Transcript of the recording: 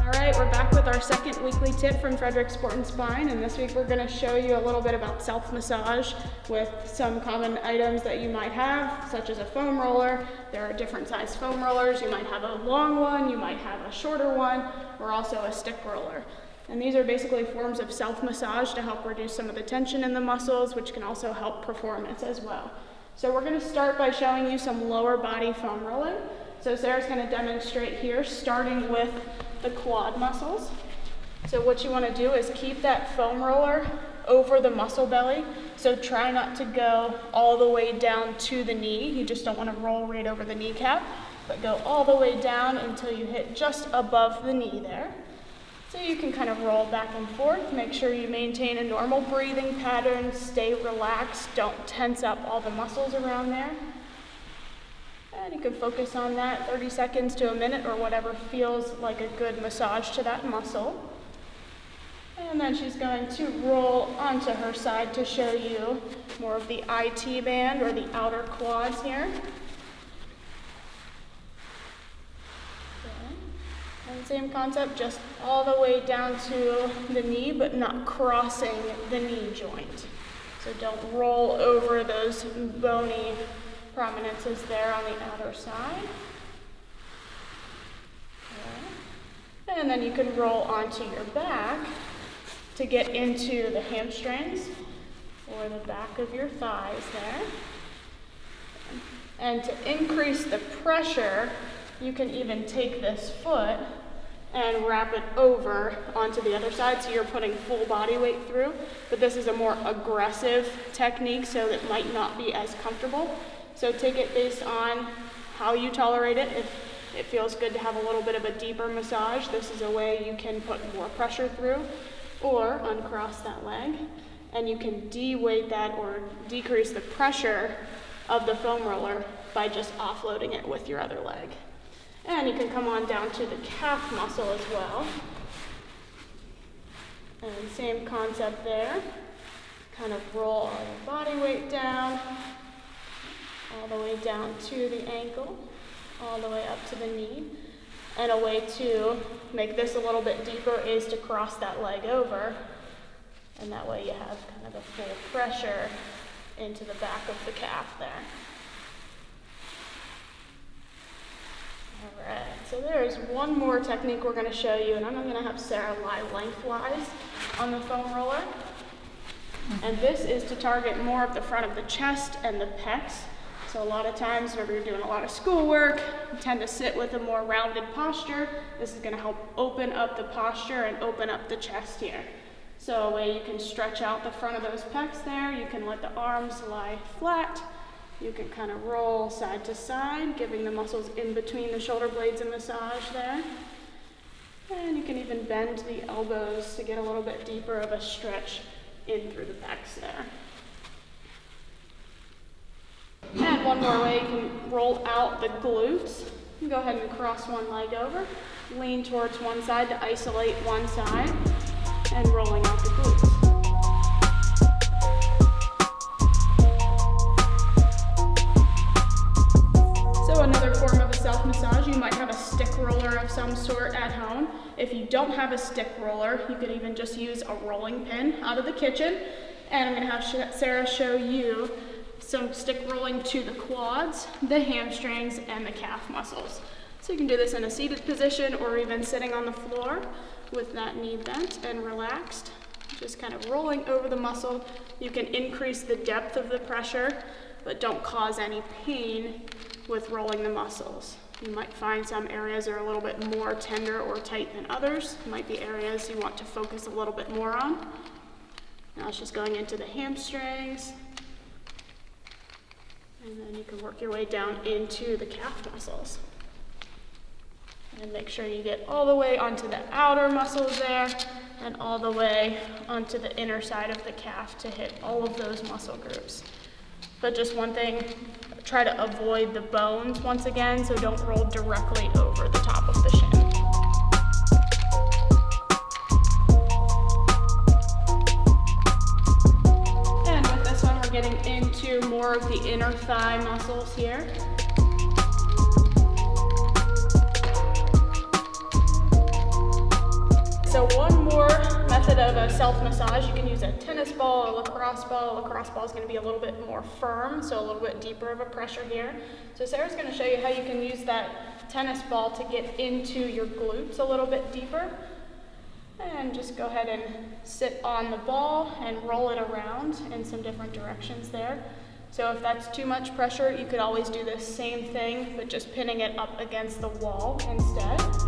All right, we're back with our second weekly tip from Frederick Sport and Spine, and this week we're going to show you a little bit about self-massage with some common items that you might have, such as a foam roller. There are different size foam rollers. You might have a long one, you might have a shorter one, or also a stick roller. And these are basically forms of self-massage to help reduce some of the tension in the muscles, which can also help performance as well. So we're going to start by showing you some lower body foam rolling. So Sarah's going to demonstrate here, starting with the quad muscles. So what you want to do is keep that foam roller over the muscle belly. So try not to go all the way down to the knee. You just don't want to roll right over the kneecap, but go all the way down until you hit just above the knee there. So you can kind of roll back and forth. Make sure you maintain a normal breathing pattern. Stay relaxed. Don't tense up all the muscles around there. And you can focus on that 30 seconds to a minute or whatever feels like a good massage to that muscle. And then she's going to roll onto her side to show you more of the IT band or the outer quads here. And same concept, just all the way down to the knee, but not crossing the knee joint. So don't roll over those bony prominences there on the outer side. Okay. And then you can roll onto your back to get into the hamstrings or the back of your thighs there. And to increase the pressure, you can even take this foot and wrap it over onto the other side, so you're putting full body weight through. But this is a more aggressive technique, so it might not be as comfortable. So take it based on how you tolerate it. If it feels good to have a little bit of a deeper massage, this is a way you can put more pressure through, or uncross that leg, and you can de-weight that or decrease the pressure of the foam roller by just offloading it with your other leg. And you can come on down to the calf muscle as well. And same concept there. Kind of roll all your body weight down, all the way down to the ankle, all the way up to the knee. And a way to make this a little bit deeper is to cross that leg over, and that way you have kind of a full pressure into the back of the calf there. All right, so there's one more technique we're going to show you, and I'm going to have Sarah lie lengthwise on the foam roller. And this is to target more of the front of the chest and the pecs. So a lot of times whenever you're doing a lot of schoolwork, you tend to sit with a more rounded posture. This is going to help open up the posture and open up the chest here. So a way you can stretch out the front of those pecs there. You can let the arms lie flat. You can kind of roll side to side, giving the muscles in between the shoulder blades a massage there. And you can even bend the elbows to get a little bit deeper of a stretch in through the pecs there. And one more way, you can roll out the glutes. You can go ahead and cross one leg over, lean towards one side to isolate one side, and rolling out the glutes. So another form of a self-massage, you might have a stick roller of some sort at home. If you don't have a stick roller, you could even just use a rolling pin out of the kitchen. And I'm going to have Sarah show you some stick rolling to the quads, the hamstrings, and the calf muscles. So you can do this in a seated position or even sitting on the floor with that knee bent and relaxed. Just kind of rolling over the muscle. You can increase the depth of the pressure, but don't cause any pain with rolling the muscles. You might find some areas are a little bit more tender or tight than others. Might be areas you want to focus a little bit more on. Now it's just going into the hamstrings. And then you can work your way down into the calf muscles. And make sure you get all the way onto the outer muscles there and all the way onto the inner side of the calf to hit all of those muscle groups. But just one thing, try to avoid the bones once again, so don't roll directly over the top of the shin. Getting into more of the inner thigh muscles here. method of a self-massage, you can use a tennis ball, a lacrosse ball. A lacrosse ball is going to be a little bit more firm, so a little bit deeper of a pressure here. So Sarah's going to show you how you can use that tennis ball to get into your glutes a little bit deeper. And just go ahead and sit on the ball and roll it around in some different directions there. So if that's too much pressure, you could always do the same thing, but just pinning it up against the wall instead.